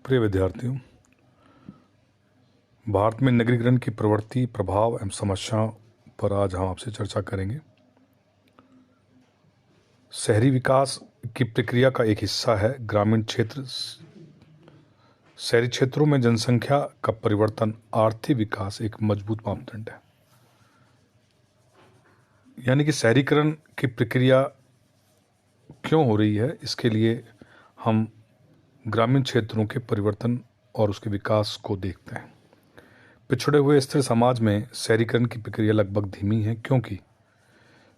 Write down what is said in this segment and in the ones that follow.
प्रिय विद्यार्थियों, भारत में नगरीकरण की प्रवृत्ति, प्रभाव एवं समस्याओं पर आज हम आपसे चर्चा करेंगे। शहरी विकास की प्रक्रिया का एक हिस्सा है ग्रामीण क्षेत्र। शहरी क्षेत्रों में जनसंख्या का परिवर्तन, आर्थिक विकास एक मजबूत मापदंड है। यानी कि शहरीकरण की प्रक्रिया क्यों हो रही है, इसके लिए हम ग्रामीण क्षेत्रों के परिवर्तन और उसके विकास को देखते हैं। पिछड़े हुए स्थिर समाज में शहरीकरण की प्रक्रिया लगभग धीमी है, क्योंकि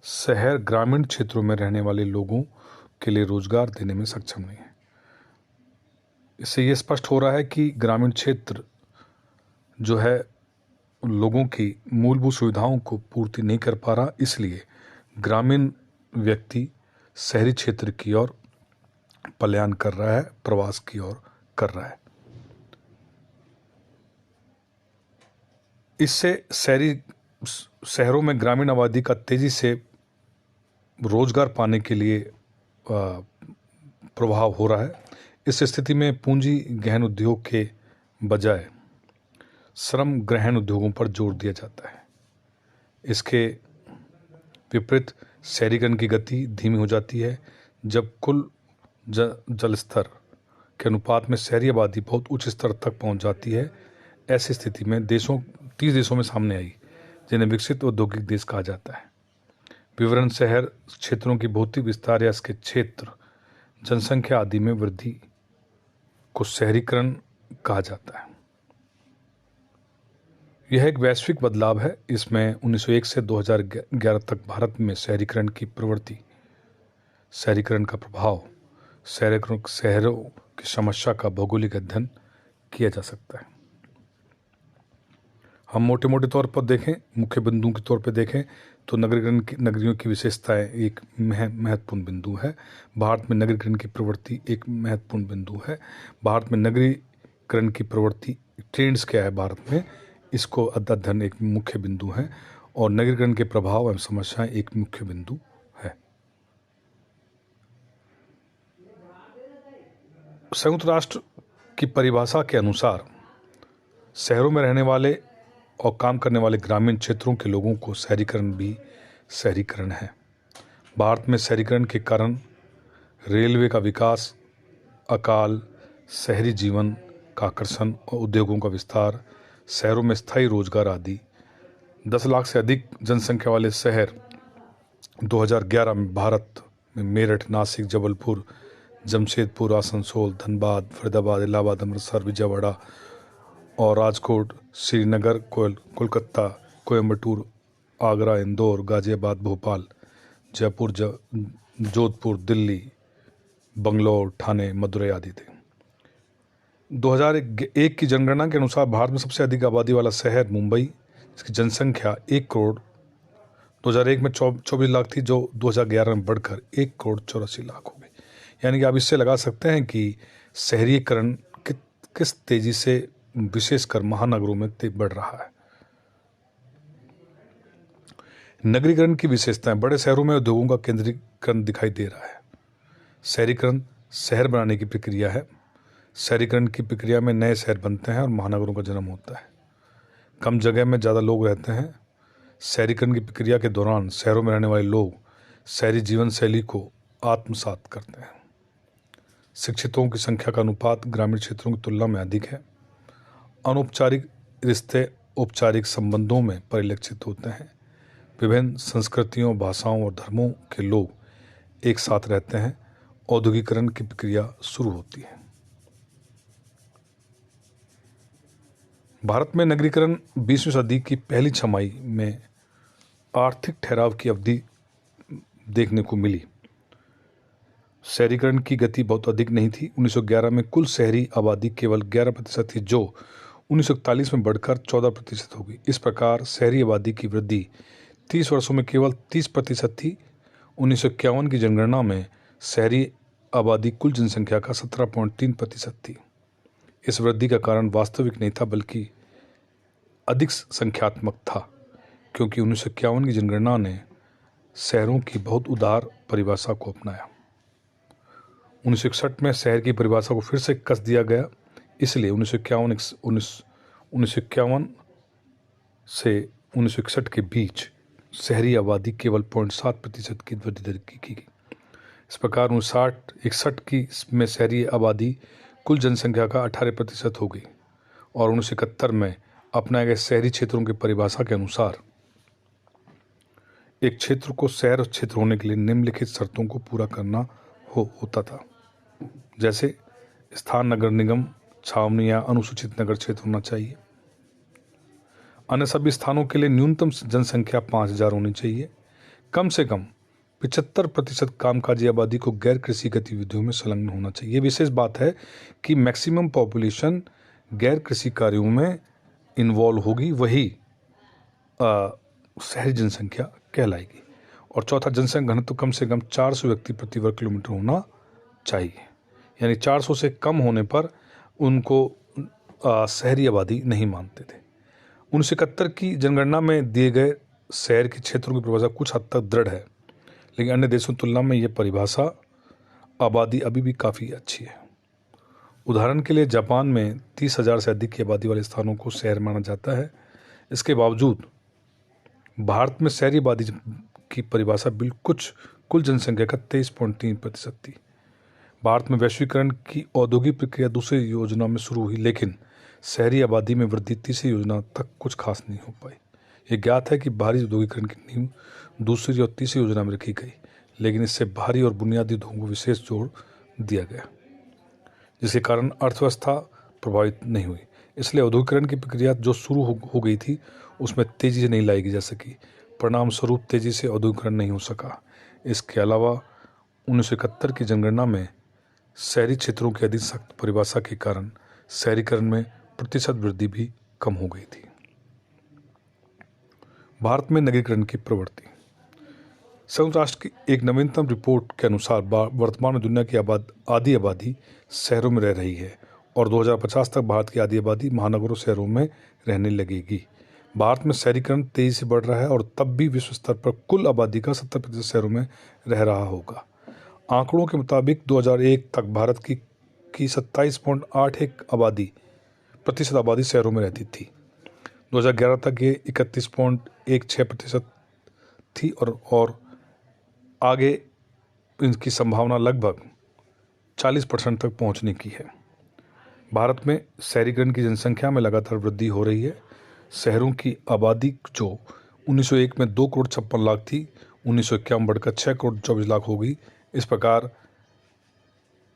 शहर ग्रामीण क्षेत्रों में रहने वाले लोगों के लिए रोजगार देने में सक्षम नहीं है। इससे यह स्पष्ट हो रहा है कि ग्रामीण क्षेत्र जो है लोगों की मूलभूत सुविधाओं को पूर्ति नहीं कर पा रहा, इसलिए ग्रामीण व्यक्ति शहरी क्षेत्र की ओर पलायन कर रहा है, प्रवास की ओर कर रहा है। इससे शहरों में ग्रामीण आबादी का तेजी से रोजगार पाने के लिए प्रभाव हो रहा है। इस स्थिति में पूंजी गहन उद्योग के बजाय श्रम ग्रहण उद्योगों पर जोर दिया जाता है। इसके विपरीत शहरीकरण की गति धीमी हो जाती है। जब कुल जल स्तर के अनुपात में शहरी आबादी बहुत उच्च स्तर तक पहुंच जाती है, ऐसी स्थिति में 30 देशों में सामने आई, जिन्हें विकसित औद्योगिक देश कहा जाता है। विवरण शहर क्षेत्रों की भौतिक विस्तार या इसके क्षेत्र, जनसंख्या आदि में वृद्धि को शहरीकरण कहा जाता है। यह एक वैश्विक बदलाव है। इसमें 1901 से 2011 तक भारत में शहरीकरण की प्रवृत्ति, शहरीकरण का प्रभाव, शहरों की समस्या का भौगोलिक अध्ययन किया जा सकता है। हम मोटे तौर पर देखें, मुख्य बिंदुओं के तौर पर देखें तो नगरियों की विशेषताएं एक महत्वपूर्ण बिंदु है। भारत में नगरीकरण की प्रवृत्ति एक महत्वपूर्ण बिंदु है। भारत में नगरीकरण की प्रवृत्ति, ट्रेंड्स क्या है भारत में, इसको अध्ययन एक मुख्य बिंदु है, और नगरीकरण के प्रभाव एवं समस्याएं एक मुख्य बिंदु है। संयुक्त राष्ट्र की परिभाषा के अनुसार शहरों में रहने वाले और काम करने वाले ग्रामीण क्षेत्रों के लोगों को शहरीकरण भी शहरीकरण है। भारत में शहरीकरण के कारण रेलवे का विकास, अकाल, शहरी जीवन का आकर्षण और उद्योगों का विस्तार, शहरों में स्थायी रोजगार आदि 10 लाख से अधिक जनसंख्या वाले शहर 2011 में भारत में मेरठ, नासिक, जबलपुर, जमशेदपुर, आसनसोल, धनबाद, फरीदाबाद, इलाहाबाद, अमृतसर, विजयवाड़ा और राजकोट, श्रीनगर, कोलकाता, कोयम्बटूर, आगरा, इंदौर, गाजियाबाद, भोपाल, जयपुर, जोधपुर, दिल्ली, बंगलौर, ठाणे, मदुरई आदि थे। 2001 की जनगणना के अनुसार भारत में सबसे अधिक आबादी वाला शहर मुंबई, जिसकी जनसंख्या 1 करोड़ 2001 में 24 लाख थी, जो 2011 में बढ़कर 1 करोड़ 84 लाख हो गई। यानी कि आप इससे लगा सकते हैं कि शहरीकरण किस तेजी से विशेषकर महानगरों में बढ़ रहा है। नगरीकरण की विशेषताएं, बड़े शहरों में उद्योगों का केंद्रीकरण दिखाई दे रहा है। शहरीकरण शहर बनाने की प्रक्रिया है। शहरीकरण की प्रक्रिया में नए शहर बनते हैं और महानगरों का जन्म होता है। कम जगह में ज़्यादा लोग रहते हैं। शहरीकरण की प्रक्रिया के दौरान शहरों में रहने वाले लोग शहरी जीवन शैली को आत्मसात करते हैं। शिक्षितों की संख्या का अनुपात ग्रामीण क्षेत्रों की तुलना में अधिक है। अनौपचारिक रिश्ते औपचारिक संबंधों में परिलक्षित होते हैं। विभिन्न संस्कृतियों, भाषाओं और धर्मों के लोग एक साथ रहते हैं। औद्योगिकरण की प्रक्रिया शुरू होती है। भारत में नगरीकरण 20वीं सदी की पहली छमाही में आर्थिक ठहराव की अवधि देखने को मिली। शहरीकरण की गति बहुत अधिक नहीं थी। 1911 में कुल शहरी आबादी केवल 11% थी, जो 1941 में बढ़कर 14% हो गई। इस प्रकार शहरी आबादी की वृद्धि 30 वर्षों में केवल 30% थी। 1951 की जनगणना में शहरी आबादी कुल जनसंख्या का 17.3% थी। इस वृद्धि का कारण वास्तविक नहीं था, बल्कि अधिक संख्यात्मक था, क्योंकि 1951 की जनगणना ने शहरों की बहुत उदार परिभाषा को अपनाया। 1961 में शहर की परिभाषा को फिर से कस दिया गया, इसलिए 1951 से 1961 के बीच शहरी आबादी केवल 0.7% की वृद्धि दर की गई। इस प्रकार 1961 की में शहरी आबादी कुल जनसंख्या का 18% हो गई और 1971 में अपनाए गए शहरी क्षेत्रों की परिभाषा के अनुसार एक क्षेत्र को शहर क्षेत्र होने के लिए निम्नलिखित शर्तों को पूरा करना होता था, जैसे स्थान नगर निगम, छावनी या अनुसूचित नगर क्षेत्र होना चाहिए। अन्य सभी स्थानों के लिए न्यूनतम जनसंख्या 5000 होनी चाहिए। कम से कम 75% कामकाजी आबादी को गैर कृषि गतिविधियों में संलग्न होना चाहिए। ये विशेष बात है कि मैक्सिमम पॉपुलेशन गैर कृषि कार्यों में इन्वॉल्व होगी, वही शहरी जनसंख्या कहलाएगी। और चौथा, जनसंख्या घनत्व कम से कम 400 व्यक्ति प्रति वर्ग किलोमीटर होना चाहिए, यानी 400 से कम होने पर उनको शहरी आबादी नहीं मानते थे। 1971 की जनगणना में दिए गए शहर के क्षेत्रों की परिभाषा कुछ हद तक दृढ़ है, लेकिन अन्य देशों की तुलना में यह परिभाषा आबादी अभी भी काफ़ी अच्छी है। उदाहरण के लिए जापान में 30,000 से अधिक की आबादी वाले स्थानों को शहर माना जाता है। इसके बावजूद भारत में शहरी आबादी की परिभाषा कुल जनसंख्या का 23.3% थी। भारत में वैश्वीकरण की औद्योगिक प्रक्रिया दूसरी योजना में शुरू हुई, लेकिन शहरी आबादी में वृद्धि तीसरी योजना तक कुछ खास नहीं हो पाई। ये ज्ञात है कि भारी औद्योगिकरण की नींव दूसरी और तीसरी योजना में रखी गई, लेकिन इससे भारी और बुनियादी उद्योगों को विशेष जोर दिया गया, जिसके कारण अर्थव्यवस्था प्रभावित नहीं हुई। इसलिए औद्योगिकरण की प्रक्रिया जो शुरू हो गई थी उसमें तेजी से नहीं लाई जा सकी। परिणाम स्वरूप तेजी से औद्योगिकरण नहीं हो सका। इसके अलावा 1971 की जनगणना में शहरी क्षेत्रों की अधिक सख्त परिभाषा के कारण शहरीकरण में प्रतिशत वृद्धि भी कम हो गई थी। भारत में नगरीकरण की प्रवृत्ति। संयुक्त राष्ट्र की एक नवीनतम रिपोर्ट के अनुसार वर्तमान में दुनिया की आधी आबादी शहरों में रह रही है और 2050 तक भारत की आधी आबादी महानगरों शहरों में रहने लगेगी। भारत में शहरीकरण तेजी से बढ़ रहा है और तब भी विश्व स्तर पर कुल आबादी का 70% शहरों में रह रहा होगा। आंकड़ों के मुताबिक 2001 तक भारत की 27.81 प्रतिशत आबादी शहरों में रहती थी। 2011 तक ये 31.16% थी और आगे इनकी संभावना लगभग 40% तक पहुंचने की है। भारत में शहरीकरण की जनसंख्या में लगातार वृद्धि हो रही है। शहरों की आबादी जो 1901 में 2 करोड़ 56 लाख थी, 1951 बढ़कर 6 करोड़ 24 लाख हो गई। इस प्रकार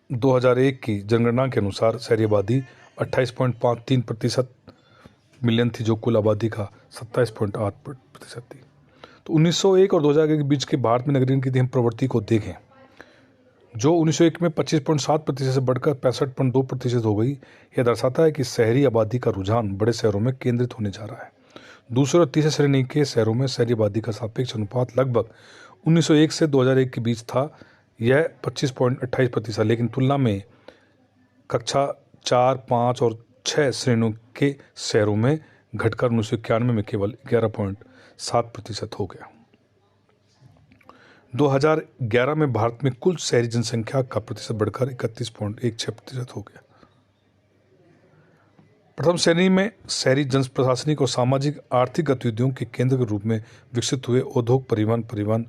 2001 की जनगणना के अनुसार शहरी आबादी 28.53% मिलियन थी, जो कुल आबादी का 27.8% थी। तो 1901 और 2001 के बीच के भारत में नगरीकरण की हम प्रवृत्ति को देखें, जो 1901 में 25.7% से बढ़कर 65.2% हो गई। यह दर्शाता है कि शहरी आबादी का रुझान बड़े शहरों में केंद्रित होने जा रहा है। दूसरे और तीसरे श्रेणी के शहरों में शहरी आबादी का सापेक्ष अनुपात लगभग 1901 से 2001 के बीच था, यह 25.28%, लेकिन तुलना में कक्षा 4, 5 और 6 श्रेणियों के शहरों में घटकर 1991 में केवल 11.7% हो गया। 2011 में भारत में कुल शहरी जनसंख्या का प्रतिशत बढ़कर 31.16% हो गया। प्रथम श्रेणी में शहरी जन प्रशासनिक और सामाजिक आर्थिक गतिविधियों के केंद्र के रूप में विकसित हुए उद्योग, परिवहन,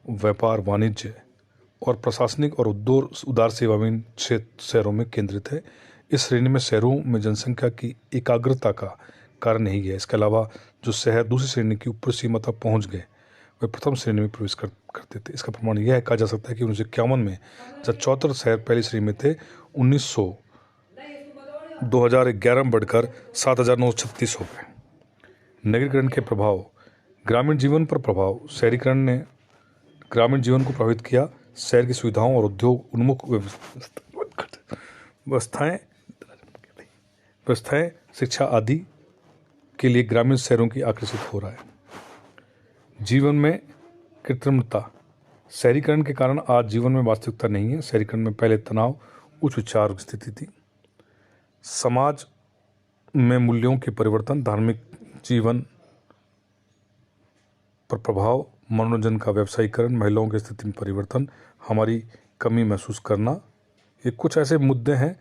व्यापार, वाणिज्य और प्रशासनिक और उदार सेवाविहीन क्षेत्र शहरों में केंद्रित है। इस श्रेणी में शहरों में जनसंख्या की एकाग्रता का कारण यही है। इसके अलावा जो शहर दूसरी श्रेणी की ऊपर सीमा तक पहुंच गए, वे प्रथम श्रेणी में प्रवेश करते थे। इसका प्रमाण यह कहा जा सकता है कि 1951 में जब 74 शहर पहली श्रेणी में थे, 2011 में बढ़कर 7,936 हो गए। नगरीकरण के प्रभाव। ग्रामीण जीवन पर प्रभाव। शहरीकरण ने ग्रामीण जीवन को प्रभावित किया। शहर की सुविधाओं और उद्योग उन्मुख व्यवस्थाएं, शिक्षा आदि के लिए ग्रामीण शहरों की आकर्षित हो रहा है। जीवन में कृत्रिमता। शहरीकरण के कारण आज जीवन में वास्तविकता नहीं है। शहरीकरण में पहले तनाव, उच्च विचार की स्थिति थी। समाज में मूल्यों के परिवर्तन, धार्मिक जीवन पर प्रभाव, मनोरंजन का व्यावसायीकरण, महिलाओं की स्थिति में परिवर्तन, हमारी कमी महसूस करना, ये कुछ ऐसे मुद्दे हैं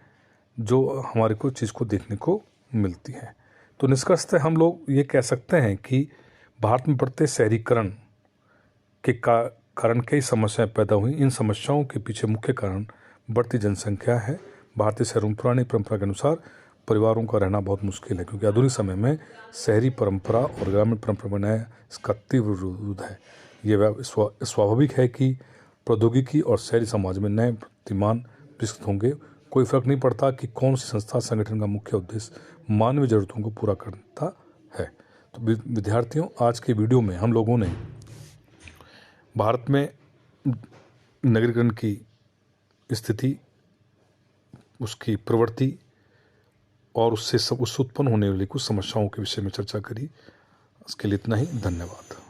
जो हमारे को चीज़ को देखने को मिलती है। तो निष्कर्षतः हम लोग ये कह सकते हैं कि भारत में बढ़ते शहरीकरण के कारण कई समस्याएं पैदा हुई। इन समस्याओं के पीछे मुख्य कारण बढ़ती जनसंख्या है। भारतीय शहरों में पुरानी परंपरा के अनुसार परिवारों का रहना बहुत मुश्किल है, क्योंकि आधुनिक समय में शहरी परंपरा और ग्रामीण परंपरा बनाए इसका तीव्र विरोध है। ये स्वाभाविक है कि प्रौद्योगिकी और शहरी समाज में नए प्रतिमान विकसित होंगे। कोई फर्क नहीं पड़ता कि कौन सी संस्था संगठन का मुख्य उद्देश्य मानवीय जरूरतों को पूरा करता है। तो विद्यार्थियों, आज के वीडियो में हम लोगों ने भारत में नगरीकरण की स्थिति, उसकी प्रवृत्ति और उससे उत्पन्न होने वाली कुछ समस्याओं के विषय में चर्चा करी। इसके लिए इतना ही। धन्यवाद।